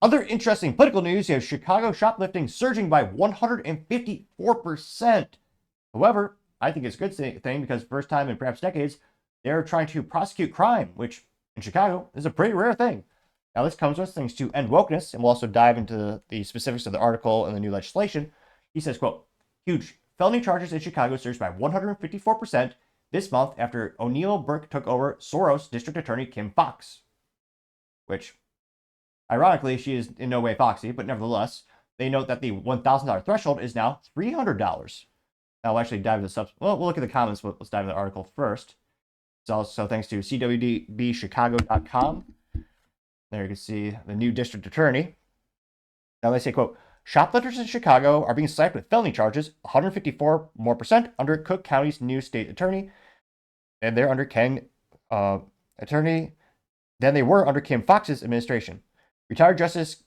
Other interesting political news, you have Chicago shoplifting surging by 154%. However, I think it's a good thing because first time in perhaps decades, they're trying to prosecute crime, which in Chicago is a pretty rare thing. Now, this comes with things to end wokeness, and we'll also dive into the specifics of the article and the new legislation. He says, quote, huge felony charges in Chicago surged by 154% this month after O'Neill Burke took over Soros District Attorney Kim Foxx, which, ironically, she is in no way foxy, but nevertheless, they note that the $1,000 threshold is now $300. Now, we'll actually dive into the subs. Well, we'll look at the comments, but let's dive into the article first. So thanks to cwdbchicago.com. There you can see the new district attorney. Now they say, quote, shoplifters in Chicago are being slapped with felony charges, 154% more under Cook County's new state attorney, and they're under attorney than they were under Kim Foxx's administration. Retired Justice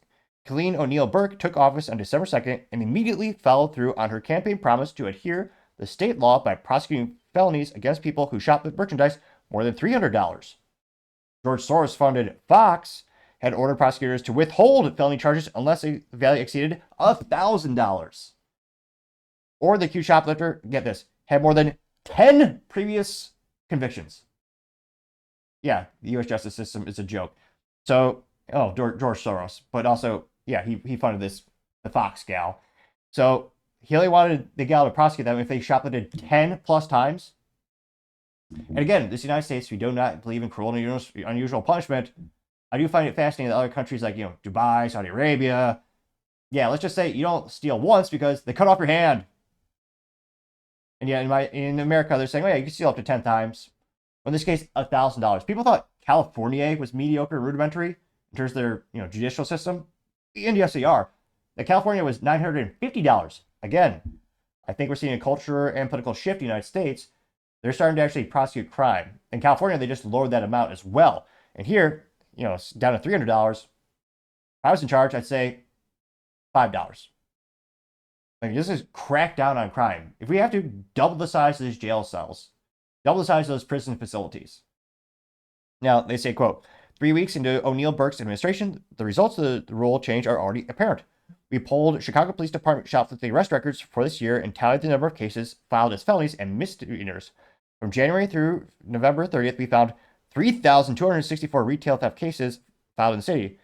Colleen O'Neill Burke took office on December 2nd and immediately followed through on her campaign promise to adhere to state law by prosecuting felonies against people who shoplift merchandise more than $300. George Soros-funded Fox had ordered prosecutors to withhold felony charges unless the value exceeded $1,000. Or the accused shoplifter, get this, had more than 10 previous convictions. Yeah, the U.S. justice system is a joke. So, George Soros, but also, yeah, he funded the Fox gal. So he only wanted the gal to prosecute them if they shoplifted 10 plus times. And again, this United States, we do not believe in cruel and unusual punishment. I do find it fascinating that other countries like, Dubai, Saudi Arabia, yeah, let's just say you don't steal once because they cut off your hand. And yet in America, they're saying, oh yeah, you can steal up to 10 times. In this case, $1,000. People thought California was mediocre and rudimentary in terms of their judicial system. And yes, they are. That California was $950. Again, I think we're seeing a culture and political shift in the United States. They're starting to actually prosecute crime. In California, they just lowered that amount as well. And here, it's down to $300. If I was in charge, I'd say $5. Like, this is crack down on crime. If we have to double the size of these jail cells, double the size of those prison facilities. Now, they say, quote, 3 weeks into O'Neill Burke's administration, the results of the rule change are already apparent. We polled Chicago Police Department shoplifting arrest records for this year and tallied the number of cases filed as felonies and misdemeanors. From January through November 30th, we found 3,264 retail theft cases filed in the city,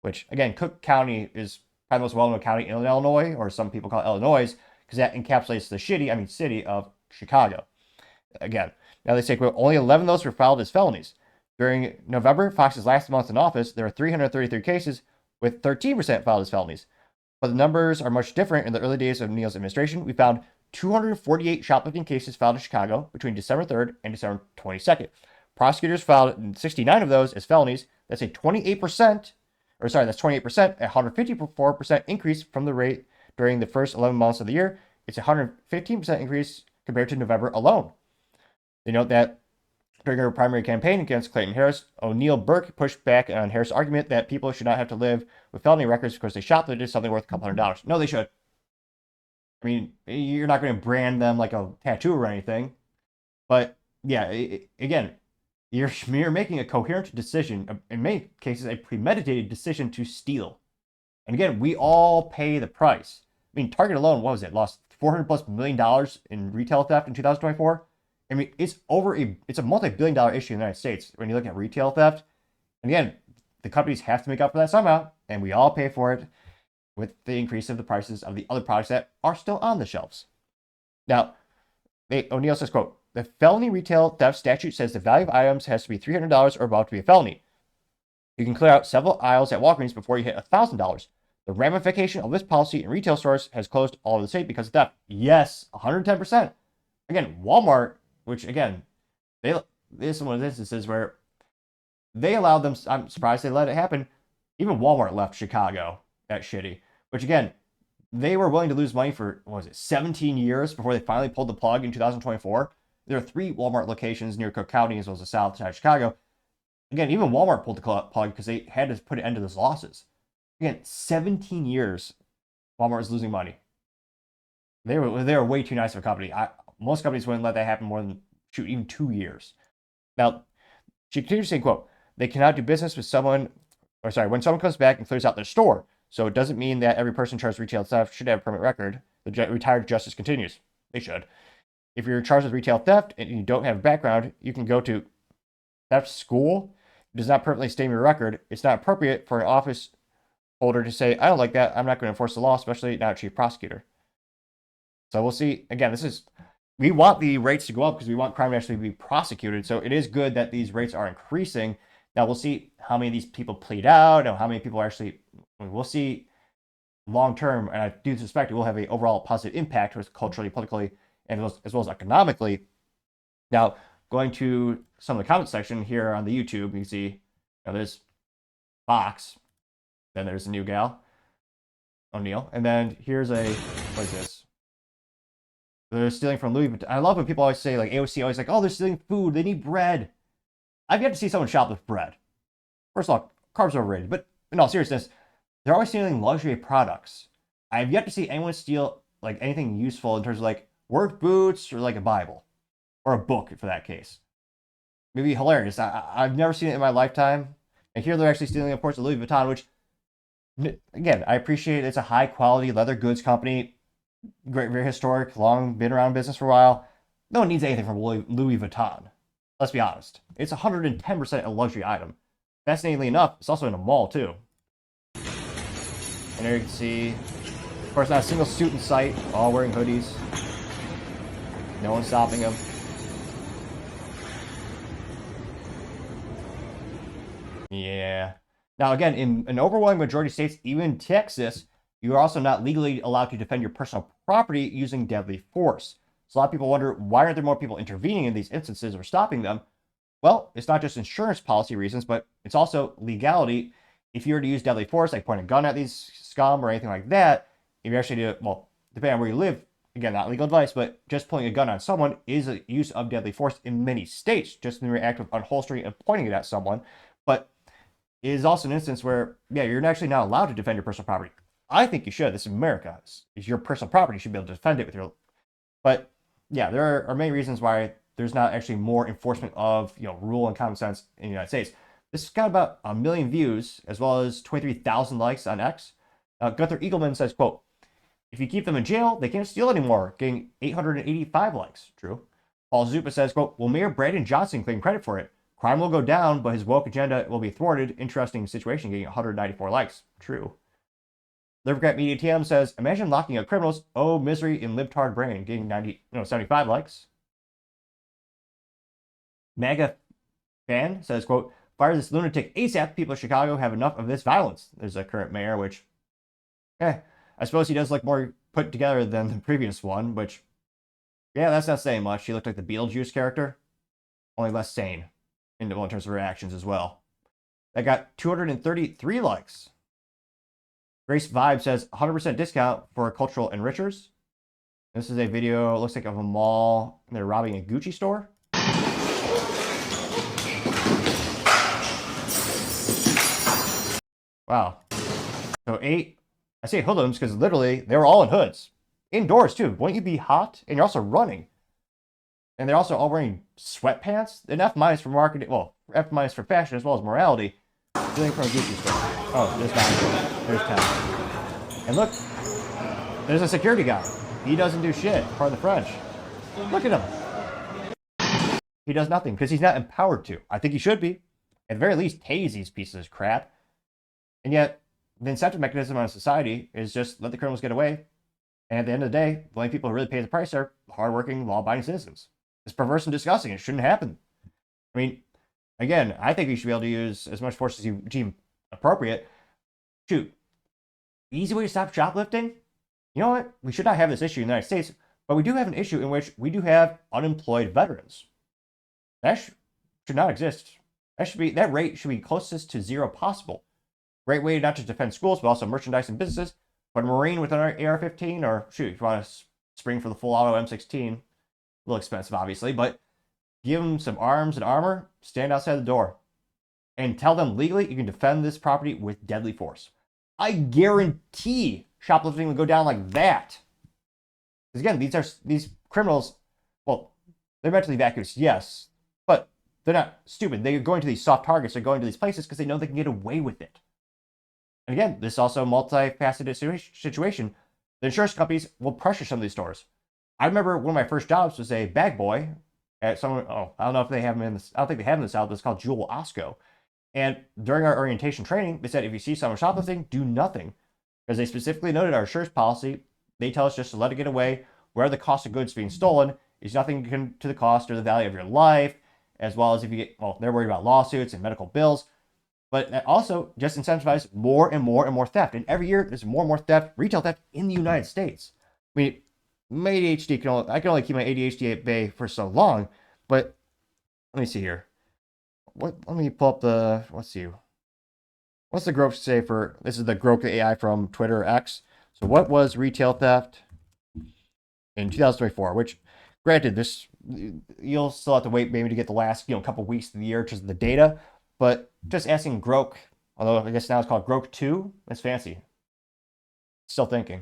which, again, Cook County is probably the most well-known county in Illinois, or some people call it Illinois, because that encapsulates the city of Chicago. Again, now they say, quote, only 11 of those were filed as felonies. During November, Fox's last month in office, there were 333 cases, with 13% filed as felonies. But the numbers are much different. In the early days of O'Neill's administration, we found 248 shoplifting cases filed in Chicago between December 3rd and December 22nd. Prosecutors filed 69 of those as felonies. That's 28%, a 154% increase from the rate during the first 11 months of the year. It's a 115% increase compared to November alone. They note that during her primary campaign against Clayton Harris, O'Neill Burke pushed back on Harris' argument that people should not have to live with felony records because they shoplifted something worth a couple $100. No, they should. I mean, you're not going to brand them like a tattoo or anything. But yeah, again, you're making a coherent decision, in many cases, a premeditated decision to steal. And again, we all pay the price. I mean, Target alone, what was it? Lost $400+ million in retail theft in 2024. I mean, it's a multi-billion-dollar issue in the United States when you look at retail theft. And again, the companies have to make up for that somehow, and we all pay for it with the increase of the prices of the other products that are still on the shelves. Now, O'Neill says, quote, the felony retail theft statute says the value of items has to be $300 or above to be a felony. You can clear out several aisles at Walgreens before you hit $1,000. The ramification of this policy in retail stores has closed all of the state because of theft. Yes, 110%. Again, Walmart, which again, this is one of the instances where they allowed them, I'm surprised they let it happen. Even Walmart left Chicago at shitty, which again, they were willing to lose money for, 17 years before they finally pulled the plug in 2024. There are 3 Walmart locations near Cook County as well as the south side of Chicago. Again, even Walmart pulled the plug because they had to put an end to those losses. Again, 17 years, Walmart was losing money. They were way too nice of a company. Most companies wouldn't let that happen more than, even 2 years. Now, she continues saying, quote, they cannot do business with someone or sorry, when someone comes back and clears out their store. So it doesn't mean that every person charged with retail theft should have a permanent record. The retired justice continues. They should. If you're charged with retail theft and you don't have a background, you can go to theft school. It does not permanently stain your record. It's not appropriate for an office holder to say, I don't like that. I'm not going to enforce the law, especially not a chief prosecutor. So we'll see. Again, we want the rates to go up because we want crime to actually be prosecuted. So it is good that these rates are increasing. Now we'll see how many of these people plead out and how many people actually, we'll see long term. And I do suspect it will have an overall positive impact with culturally, politically, and as well as economically. Now, going to some of the comment section here on the YouTube, you can see there's Fox, then there's a new gal, O'Neill, and then here's what is this? They're stealing from Louis Vuitton. I love when people always say, like, AOC always like, oh, they're stealing food. They need bread. I've yet to see someone shoplift bread. First of all, carbs are overrated. But in all seriousness, they're always stealing luxury products. I have yet to see anyone steal, like, anything useful in terms of, like, work boots or, like, a Bible. Or a book, for that case. Maybe hilarious. I've never seen it in my lifetime. And here they're actually stealing, of course, a Louis Vuitton, which, again, I appreciate it's a high-quality leather goods company. Great, very historic, long, been around business for a while. No one needs anything from Louis Vuitton. Let's be honest. It's 110% a luxury item. Fascinatingly enough, it's also in a mall, too. And there you can see, of course, not a single suit in sight, all wearing hoodies. No one's stopping them. Yeah. Now, again, in an overwhelming majority of states, even Texas, you are also not legally allowed to defend your personal property using deadly force. So a lot of people wonder, why aren't there more people intervening in these instances or stopping them? Well, it's not just insurance policy reasons, but it's also legality. If you were to use deadly force, like point a gun at these scum or anything like that, if you actually do it, well, depending on where you live, again, not legal advice, but just pulling a gun on someone is a use of deadly force in many states, just in the act of unholstering and pointing it at someone. But it is also an instance where, yeah, you're actually not allowed to defend your personal property. I think you should. This is America. It's your personal property. You should be able to defend it with your... But, yeah, there are many reasons why there's not actually more enforcement of, rule and common sense in the United States. This got about 1 million views, as well as 23,000 likes on X. Gunther Eagleman says, quote, if you keep them in jail, they can't steal anymore, getting 885 likes. True. Paul Zupa says, quote, will Mayor Brandon Johnson claim credit for it? Crime will go down, but his woke agenda will be thwarted. Interesting situation, getting 194 likes. True. Livercat Media TM says, imagine locking up criminals. Oh, misery in libtard brain, getting 75 likes. MAGA fan says, quote, fire this lunatic ASAP. People of Chicago have enough of this violence. There's a current mayor, which, I suppose he does look more put together than the previous one, which, yeah, that's not saying much. He looked like the Beetlejuice character, only less sane in terms of reactions as well. That got 233 likes. Grace Vibe says 100% discount for cultural enrichers. This is a video, it looks like, of a mall, and they're robbing a Gucci store. Wow. So I say hoodlums because literally they were all in hoods. Indoors too. Wouldn't you be hot? And you're also running. And they're also all wearing sweatpants. An F- for marketing, well, F- for fashion as well as morality. Stealing from a Gucci store. Oh, there's 9. There's 10. And look, there's a security guy. He doesn't do shit. Pardon the French. Look at him. He does nothing because he's not empowered to. I think he should be. At the very least, tase these pieces of crap. And yet, the incentive mechanism on society is just let the criminals get away. And at the end of the day, the only people who really pay the price are hardworking, law-abiding citizens. It's perverse and disgusting. It shouldn't happen. I mean, again, I think you should be able to use as much force as you deem appropriate. Shoot. Easy way to stop shoplifting? You know what? We should not have this issue in the United States, but we do have an issue in which we do have unemployed veterans. That should not exist. That rate should be closest to zero possible. Great way not to defend schools, but also merchandise and businesses. But a Marine with an AR-15, or shoot, if you want to spring for the full auto M16, a little expensive, obviously, but give them some arms and armor, stand outside the door, and tell them legally you can defend this property with deadly force. I guarantee shoplifting will go down like that. Because again, these criminals, well, they're mentally vacuous, yes, but they're not stupid. They're going to these soft targets. They're going to these places because they know they can get away with it. And again, this is also a multifaceted situation. The insurance companies will pressure some of these stores. I remember one of my first jobs was a bag boy at someone. Oh, I don't know if they have them in this. I don't think they have them in the South, but it's called Jewel Osco. And during our orientation training, they said if you see someone shoplifting, do nothing. Because they specifically noted our insurance policy, they tell us just to let it get away, where the cost of goods being stolen is nothing to the cost or the value of your life, as well as if you get, well, they're worried about lawsuits and medical bills. But that also just incentivizes more and more and more theft. And every year, there's more and more theft, retail theft in the United States. I mean, my ADHD, I can only keep my ADHD at bay for so long, but let me see here. Let me pull up the, let's see. What's the Grok say for, this is the Grok AI from Twitter X. So what was retail theft in 2024, which granted, this, you'll still have to wait maybe to get the last, couple weeks of the year because of the data, but just asking Grok, although I guess now it's called Grok 2, that's fancy. Still thinking.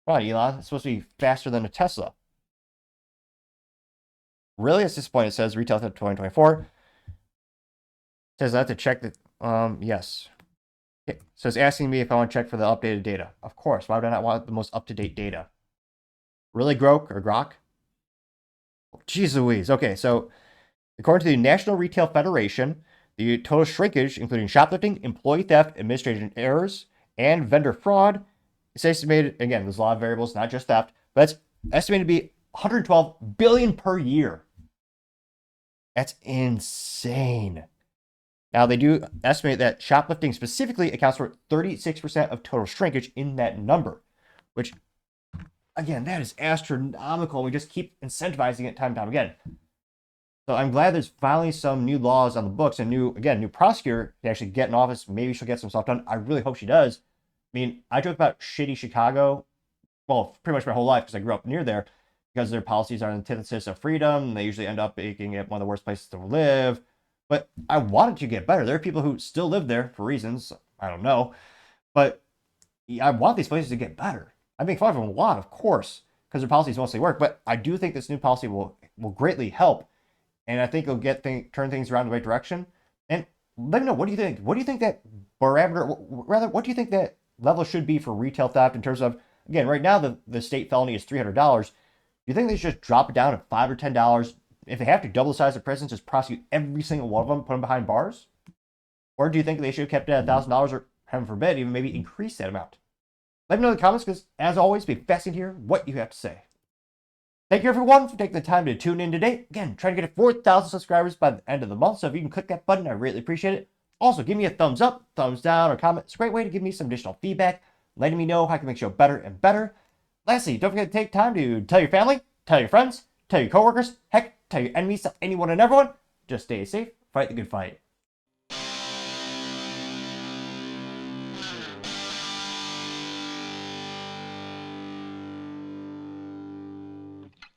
Come on, Elon, it's supposed to be faster than a Tesla. Really, at this point, it says retail theft 2024. It says I have to check the, yes. Okay. So it's asking me if I want to check for the updated data. Of course, why would I not want the most up-to-date data? Really, Grok or Grok? Oh, jeez Louise. Okay, so according to the National Retail Federation, the total shrinkage, including shoplifting, employee theft, administration errors, and vendor fraud, is estimated, again, there's a lot of variables, not just theft, but it's estimated to be 112 billion per year. That's insane. Now, they do estimate that shoplifting specifically accounts for 36% of total shrinkage in that number, which, again, that is astronomical. We just keep incentivizing it time and time again. So I'm glad there's finally some new laws on the books and new prosecutor to actually get in office. Maybe she'll get some stuff done. I really hope she does. I mean, I joke about shitty Chicago, well, pretty much my whole life because I grew up near there, because their policies are an antithesis of freedom. And they usually end up making it one of the worst places to live. But I want it to get better. There are people who still live there for reasons I don't know. But I want these places to get better. I make fun of them a lot, of course, because their policies mostly work. But I do think this new policy will greatly help. And I think it'll turn things around in the right direction. And let me know, what do you think? What do you think that parameter, rather, what do you think that level should be for retail theft in terms of, again, right now the state felony is $300. Do you think they should just drop it down to $5 or $10? If they have to double the size of prisons, just prosecute every single one of them, put them behind bars? Or do you think they should have kept it at $1,000 or, heaven forbid, even maybe increase that amount? Let me know in the comments because, as always, be fascinated to hear what you have to say. Thank you, everyone, for taking the time to tune in today. Again, trying to get to 4,000 subscribers by the end of the month, so if you can click that button, I really appreciate it. Also, give me a thumbs up, thumbs down, or comment. It's a great way to give me some additional feedback, letting me know how I can make the show better and better. Lastly, don't forget to take time to tell your family, tell your friends, tell your coworkers, heck, tell your enemies, tell anyone and everyone. Just stay safe, fight the good fight.